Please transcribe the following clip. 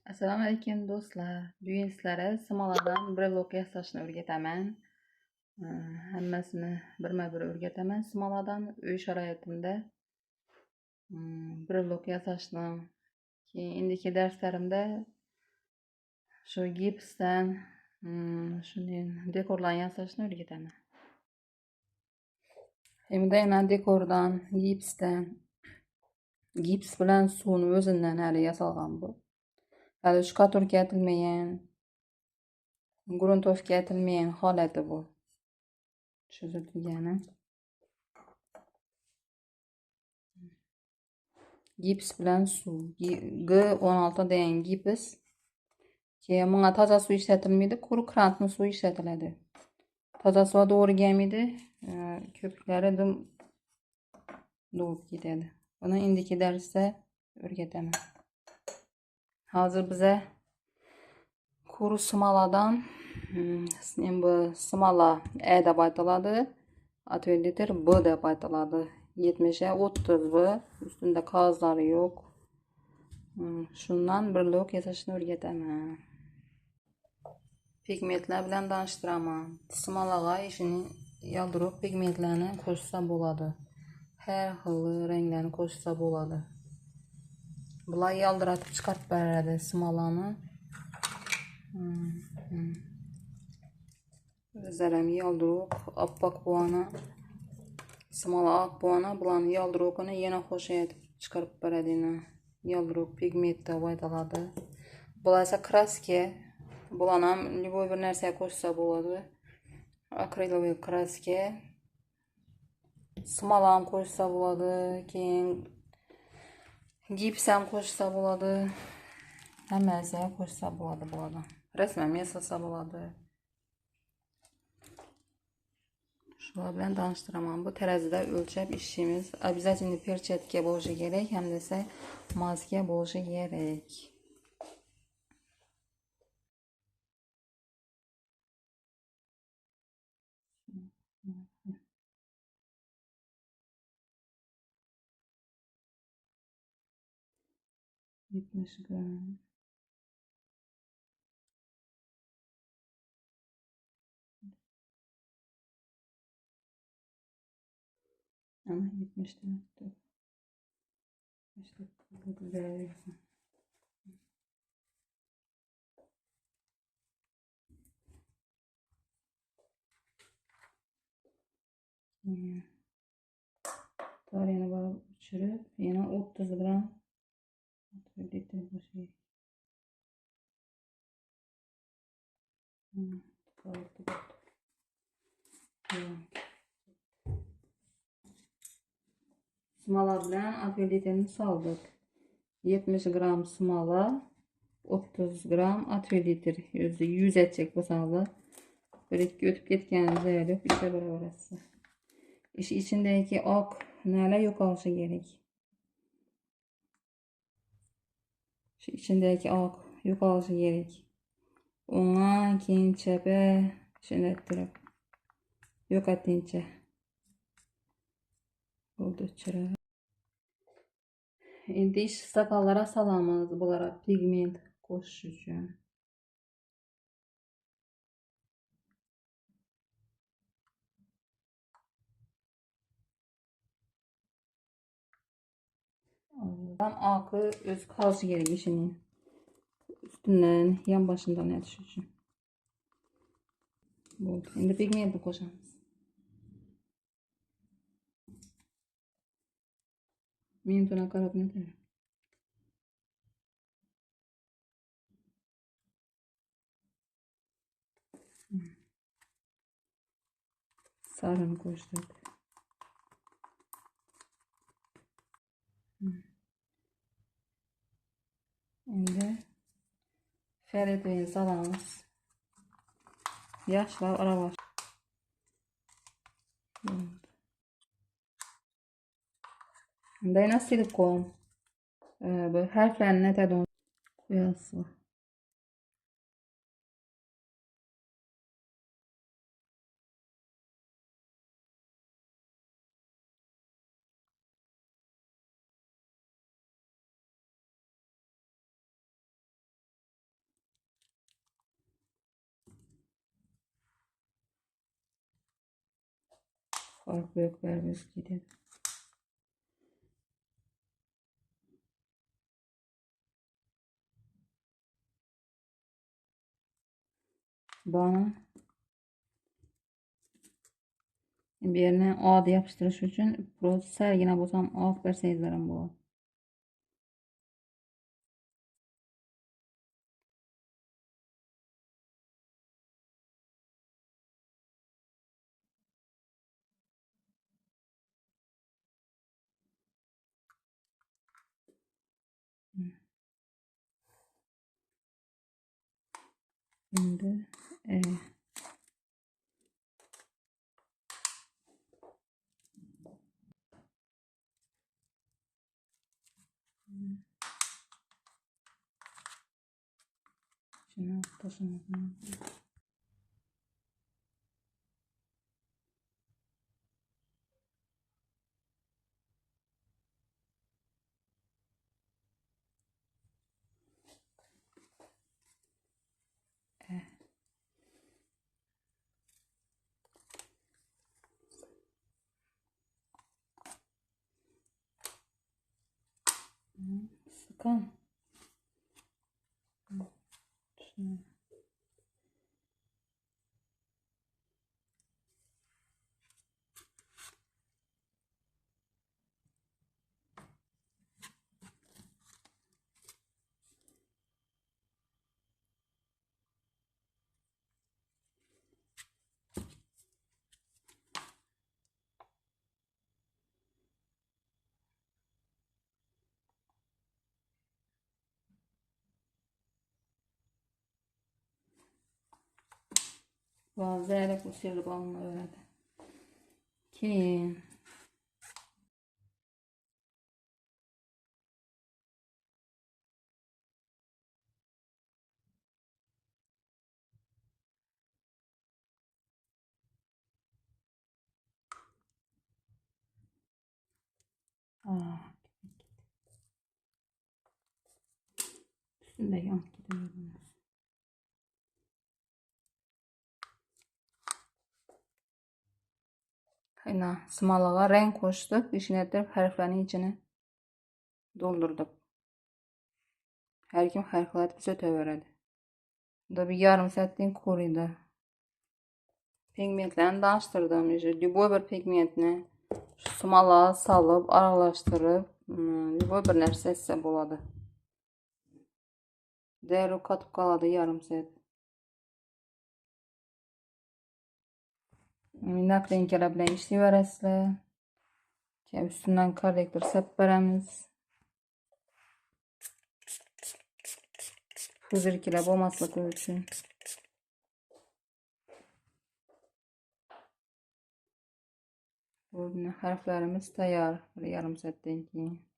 Assalomu alaykum do'stlar. Bugun sizlarga simolardan brelok yasashni o'rgataman. Hammasini birma-bir o'rgataman. Simolardan uy sharoitimda brelok yasashni, keyin indiki darslarimda shu gipsdan shunday dekorlarni yasashni o'rgataman. Endi yana dekordan, gipsdan, gips bilan suvni o'zidan hali yasalgan bu. Hali shkatulka aytilmagan, gruntovka aytilmagan holati bu. Tushizilgani. Gips bilan suv. G16 degan gips. Keyin bunga toza suv ishlatilmaydi, quruq krantni suv ishlatiladi. Toza suv do'riganmaydi, ko'piklari dovib ketadi. Buni indiki darsda o'rgataman. Hozir biza kuru simolardan bu simola E deb aytiladi, 6 litr B deb aytiladi. 70'e 30 bu. Üstünde kağızları yok. Şundan brelok yasashni o'rgataman. Pigmentlar bilan tanishtiraman. Simolaga ishini yaldiroq pigmentlarni qo'shsa bo'ladi. Har xil ranglarni qo'shsa bo'ladi. Bular yaldiratib chiqarib beradi simolani. O'zlarim yaldiroq oppoq bo'lgani, simola oq bo'lgani, bularni yaldiroqini yana qo'shib chiqarib beradi. Yaldiroq pigment deb aytiladi. Bular esa kraska. Bularni ham любой bir narsaga qo'shsa bo'ladi. Akriloviy kraska. Simola ham qo'shsa bo'ladi, keyin gips ham qo'shsa bo'ladi. Hamma narsaga qo'shsa bo'ladi bulardan. Rasman yasasa bo'ladi. Shular bilan tanishtiraman. Bu tarazida o'lchab ishimiz обязательно perchatka bo'lishi kerak, hamda esa maska bo'lishi kerak. Yetmiş gram. Ama 70 tarafta. İşte bu güzel. Tarihini barıp uçurup yine 30 gram litre bu şey. Simola bilan 6 litrini soldik. 70 gram simola, 30 gram 6 litr. 100 etecek bu sağlı. Böyle ötüp ketkeninize yok. İşte böyle orası. İşi içindeki ok neler yok olsa gerek. Şu içindeki ok yok olsa gerek. Ona keyin çepe şunu ettirip yok ettince oldu çıra. Endi iş sakallara salamız bulara pigment qo'shish uchun. Tam akı öz qolishi kerak ishini. Üstünden, yan başından yetiş uchun. Bo'ldi. Endi pigmentni qo'shamiz. Minutuna qarab netadi. Sarini qo'shdik. Endi feretini solamiz. Yaxshilab aralash. Endi yana silikon. Bu harflarni netadi qo'yasiz. Farkı yok, vermiyoruz gidiyor. Bana bir yerine ağda yapıştırış için burası sergine bozan alt verseyizlerim bu. Şimdi şimdi ortasını sıkan. Şimdi bazı yerler bu sirli balını öğrendi. Ki üstünde yan gidiyor. Aynen smalığa renk koştuk. İşine ettirip harflerin içine doldurduk. Her kim harflat bize ötüveredi. Da bir yarım saatliğin koruydu. Pigmentlerini danıştırdım. Любой bir pigmentini smalığa salıp aralaştırıp любой bir nerse etse boladı. Değeri katıp kaladı yarım saat. Naklenkeler bilen işleyiveresizler. Üstünden korrektor sepip beremiz. Fuzirkiler bolmaslık üçün. Bu harflerimiz tayar. Yarım saatten keyin.